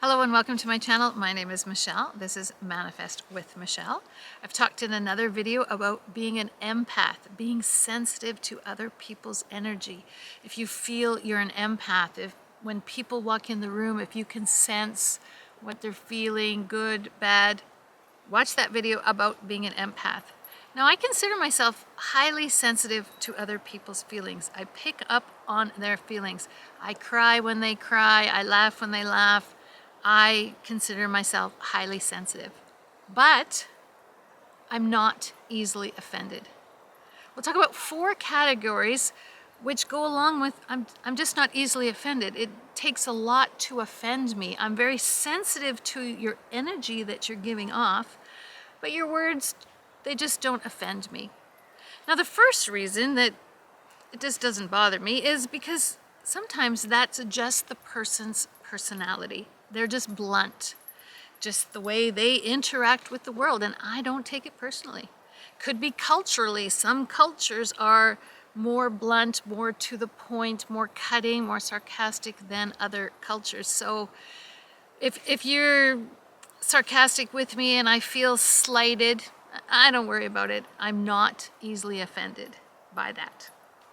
Hello and welcome to my channel. My name is Michelle. This is Manifest with Michelle. I've talked in another video about being an empath, being sensitive to other people's energy. If you feel you're an empath, when people walk in the room, if you can sense what they're feeling, good, bad, watch that video about being an empath. Now, I consider myself highly sensitive to other people's feelings. I pick up on their feelings. I cry when they cry. I laugh when they laugh. I consider myself highly sensitive, but I'm not easily offended. We'll talk about 4 categories which go along with I'm just not easily offended. It takes a lot to offend me. I'm very sensitive to your energy that you're giving off, but your words, they just don't offend me. Now, the first reason that it just doesn't bother me is because sometimes that's just the person's personality. They're just blunt, just the way they interact with the world, and I don't take it personally. Could be culturally. Some cultures are more blunt, more to the point, more cutting, more sarcastic than other cultures. So if you're sarcastic with me and I feel slighted, I don't worry about it. I'm not easily offended by that.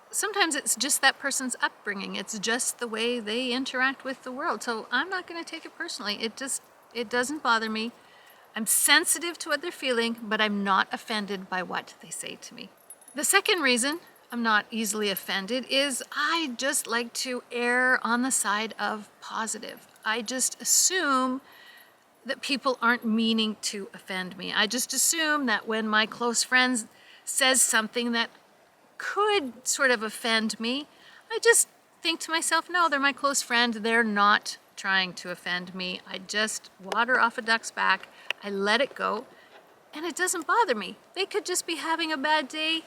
Sometimes it's just that person's upbringing. It's just the way they interact with the world. So I'm not going to take it personally. It doesn't bother me. I'm sensitive to what they're feeling, but I'm not offended by what they say to me. The second reason I'm not easily offended is I just like to err on the side of positive. I just assume that people aren't meaning to offend me. I just assume that when my close friend says something that could sort of offend me, I just think to myself, no, they're my close friend. They're not trying to offend me. I just water off a duck's back. I let it go, and it doesn't bother me. They could just be having a bad day.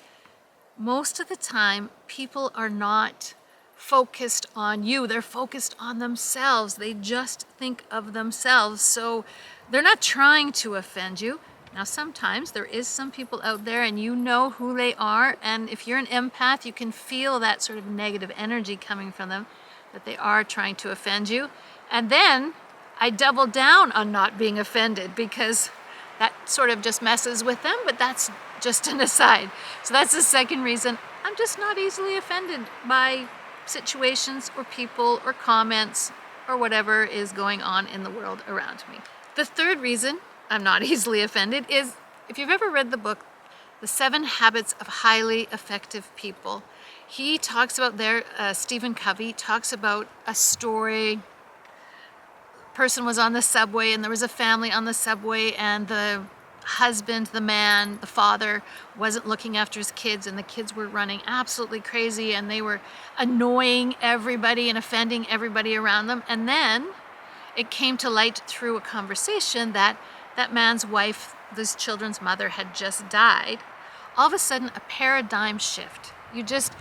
Most of the time, people are not focused on you. They're focused on themselves. They just think of themselves. So they're not trying to offend you. Now, sometimes there is some people out there and you know who they are, and if you're an empath, you can feel that sort of negative energy coming from them, that they are trying to offend you. And then I double down on not being offended because that sort of just messes with them, but that's just an aside. So that's the second reason I'm just not easily offended by situations or people or comments or whatever is going on in the world around me. The third reason I'm not easily offended is if you've ever read the book, The 7 Habits of Highly Effective People, he talks about there, Stephen Covey talks about a story. Person was on the subway and there was a family on the subway and the husband, the man, the father wasn't looking after his kids and the kids were running absolutely crazy and they were annoying everybody and offending everybody around them. And then it came to light through a conversation that that man's wife, this children's mother, had just died. All of a sudden, a paradigm shift. You just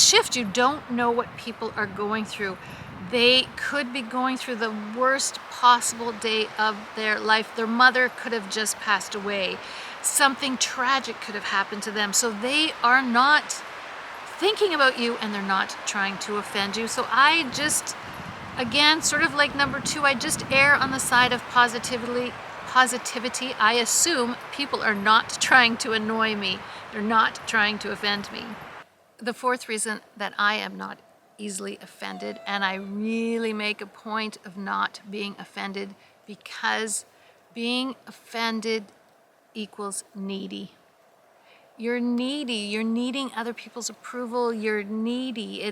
shift. You don't know what people are going through. They could be going through the worst possible day of their life. Their mother could have just passed away. Something tragic could have happened to them. So they are not thinking about you and they're not trying to offend you. So I just, again, sort of like number 2, I just err on the side of positivity. I assume people are not trying to annoy me. They're not trying to offend me. The fourth reason that I am not easily offended, and I really make a point of not being offended because being offended equals needy. You're needy. You're needing other people's approval. You're needy.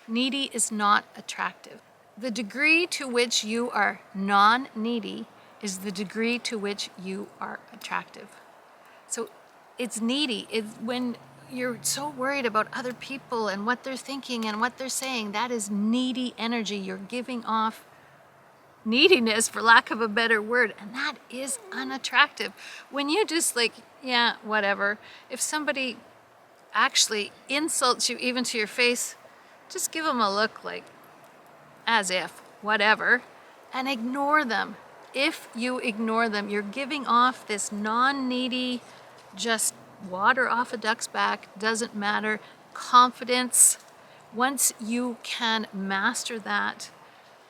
Needy is not attractive. The degree to which you are non-needy is the degree to which you are attractive. So it's needy. It's when you're so worried about other people and what they're thinking and what they're saying. That is needy energy. You're giving off neediness, for lack of a better word, and that is unattractive. When you just like, yeah, whatever. If somebody actually insults you even to your face, just give them a look like, as if, whatever, and ignore them. If you ignore them, you're giving off this non-needy, just water off a duck's back, doesn't matter, confidence. Once you can master that,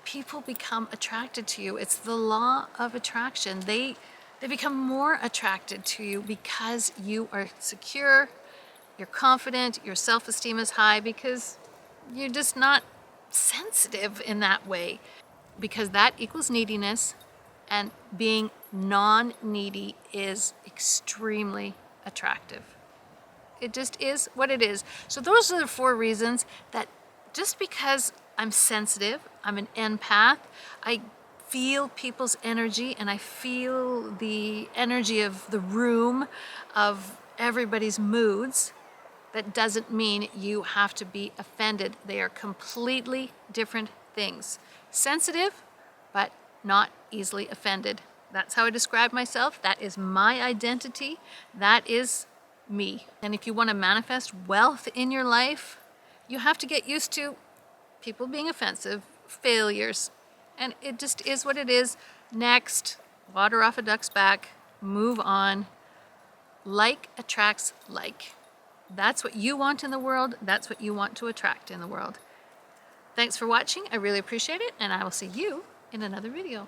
people become attracted to you. It's the law of attraction. They become more attracted to you because you are secure, you're confident, your self-esteem is high, because you're just not sensitive in that way. Because that equals neediness, and being non-needy is extremely attractive. It just is what it is. So those are the 4 reasons that just because I'm sensitive, I'm an empath, I feel people's energy and I feel the energy of the room, of everybody's moods, that doesn't mean you have to be offended. They are completely different things. Sensitive, but not easily offended. That's how I describe myself. That is my identity. That is me. And if you want to manifest wealth in your life, you have to get used to people being offensive, failures, and it just is what it is. Next, water off a duck's back, move on. Like attracts like. That's what you want in the world. That's what you want to attract in the world. Thanks for watching. I really appreciate it, and I will see you in another video.